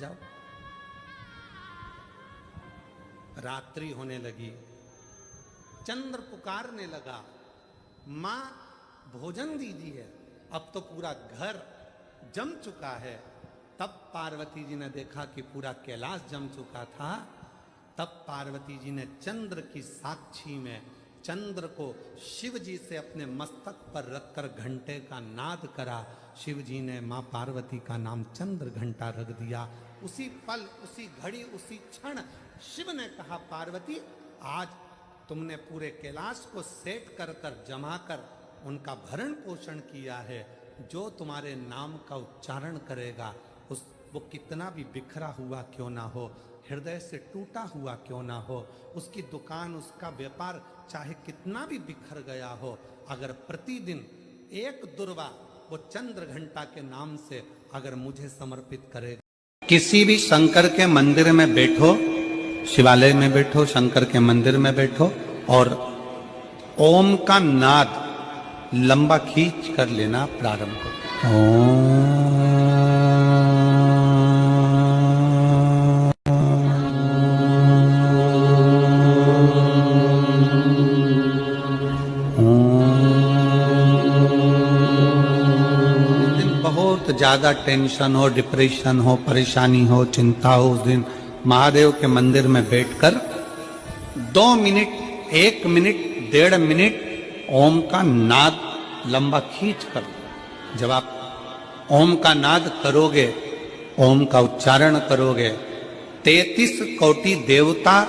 जाओ। रात्रि होने लगी, चंद्र पुकारने लगा, मां भोजन दीजिए। अब तो पूरा घर जम चुका है। तब पार्वती जी ने देखा कि पूरा कैलाश जम चुका था। तब पार्वती जी ने चंद्र की साक्षी में चंद्र को शिव जी से अपने मस्तक पर रखकर घंटे का नाद करा। शिव जी ने मां पार्वती का नाम चंद्र घंटा रख दिया। उसी पल, उसी घड़ी, उसी क्षण शिव ने कहा, पार्वती आज तुमने पूरे कैलाश को सेट कर कर जमा कर उनका भरण पोषण किया है। जो तुम्हारे नाम का उच्चारण करेगा वो कितना भी बिखरा हुआ क्यों ना हो, हृदय से टूटा हुआ क्यों ना हो, उसकी दुकान, उसका व्यापार चाहे कितना भी बिखर गया हो, अगर प्रतिदिन एक दुर्वा वो चंद्र घंटा के नाम से अगर मुझे समर्पित करेगा। किसी भी शंकर के मंदिर में बैठो, शिवालय में बैठो, शंकर के मंदिर में बैठो और ओम का नाद लंबा खींच कर लेना प्रारंभ करो। ओम ज्यादा टेंशन हो, डिप्रेशन हो, परेशानी हो, चिंता हो, उस दिन महादेव के मंदिर में बैठकर 2 मिनट, 1 मिनट, 1.5 मिनट ओम का नाद लंबा खींच कर। जब आप ओम का नाद करोगे, ओम का उच्चारण करोगे, 33 कोटि देवता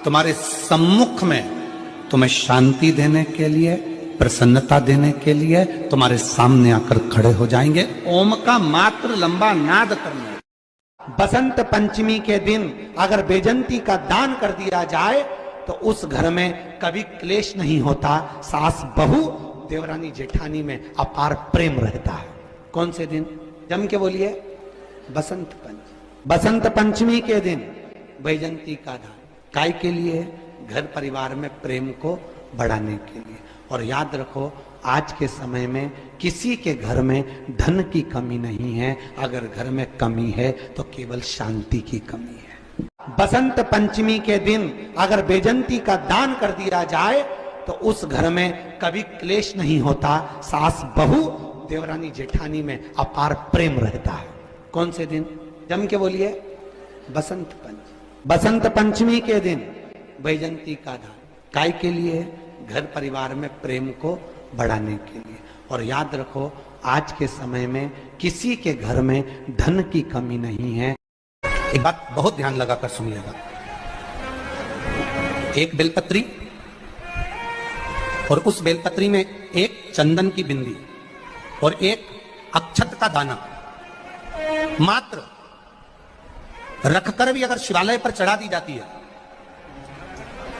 तुम्हारे सम्मुख में तुम्हें शांति देने के लिए, प्रसन्नता देने के लिए तुम्हारे सामने आकर खड़े हो जाएंगे। ओम का मात्र लंबा नाद करना। बसंत पंचमी के दिन अगर बेजंती का दान कर दिया जाए तो उस घर में कभी क्लेश नहीं होता। सास बहू, देवरानी जेठानी में अपार प्रेम रहता है। कौन से दिन? जम के बोलिए। बसंत पंचमी। बसंत पंचमी के दिन बेजंती का दान काय के लिए? घर परिवार में प्रेम को बढ़ाने के लिए। और याद रखो, आज के समय में किसी के घर में धन की कमी नहीं है। अगर घर में कमी है तो केवल शांति की कमी है। बसंत पंचमी के दिन अगर बेजंती का दान कर दिया जाए तो उस घर में कभी क्लेश नहीं होता। सास बहू, देवरानी जेठानी में अपार प्रेम रहता है। कौन से दिन? जम के बोलिए। बसंत पंचमी। बसंत पंचमी के दिन बेजंती का दान काय के लिए? घर परिवार में प्रेम को बढ़ाने के लिए। और याद रखो, आज के समय में किसी के घर में धन की कमी नहीं है। एक बात बहुत ध्यान लगाकर सुनिएगा। एक बेलपत्री और उस बेलपत्री में एक चंदन की बिंदी और एक अक्षत का दाना मात्र रखकर भी अगर शिवालय पर चढ़ा दी जाती है,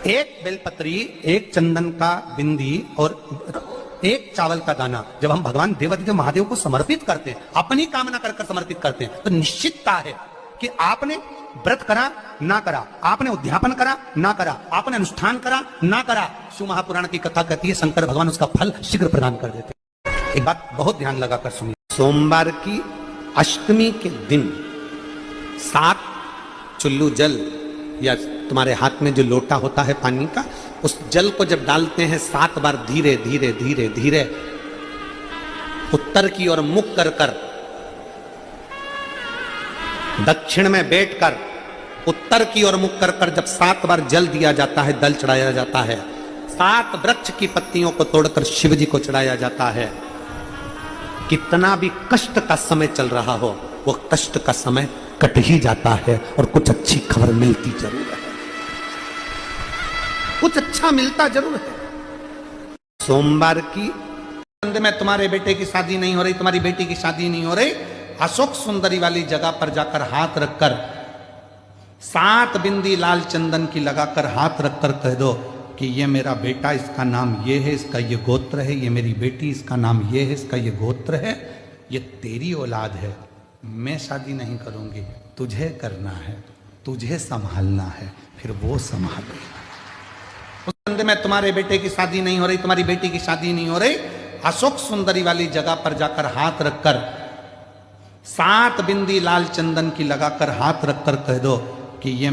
एक बेलपत्री, एक चंदन का बिंदी और एक चावल का दाना जब हम भगवान देवाधिदेव महादेव को समर्पित करते हैं, अपनी कामना कर समर्पित करते हैं, तो निश्चितता है कि आपने व्रत करा ना करा, आपने उद्यापन करा ना करा, आपने अनुष्ठान करा ना करा, शिव महापुराण की कथा कहती है शंकर भगवान उसका फल शीघ्र प्रदान कर देते हैं। एक बात बहुत ध्यान लगाकर सुनिए। सोमवार की अष्टमी के दिन 7 चुल्लू जल या तुम्हारे हाथ में जो लोटा होता है पानी का, उस जल को जब डालते हैं 7 बार धीरे धीरे धीरे धीरे उत्तर की ओर मुख कर कर, दक्षिण में बैठकर उत्तर की ओर मुख कर कर जब 7 बार जल दिया जाता है, दल चढ़ाया जाता है, 7 वृक्ष की पत्तियों को तोड़कर शिव जी को चढ़ाया जाता है। कितना भी कष्ट का समय चल रहा हो, वो कष्ट का समय कट ही जाता है और कुछ अच्छी खबर मिलती जरूर है, कुछ अच्छा मिलता जरूर है। सोमवार की में तुम्हारे बेटे की शादी नहीं हो रही, तुम्हारी बेटी की शादी नहीं हो रही, अशोक सुंदरी वाली जगह पर जाकर हाथ रखकर 7 बिंदी लाल चंदन की लगाकर हाथ रखकर कह दो कि ये मेरा बेटा, इसका नाम ये है, इसका ये गोत्र है, ये मेरी बेटी, इसका नाम ये है, इसका ये गोत्र है, ये तेरी औलाद है, मैं शादी नहीं करूंगी, तुझे करना है, तुझे संभालना है, फिर वो संभालेगा। उस संदर्भ में तुम्हारे बेटे की शादी नहीं हो रही, तुम्हारी बेटी की शादी नहीं हो रही, अशोक सुंदरी वाली जगह पर जाकर हाथ रखकर 7 बिंदी लाल चंदन की लगाकर हाथ रखकर कह दो कि ये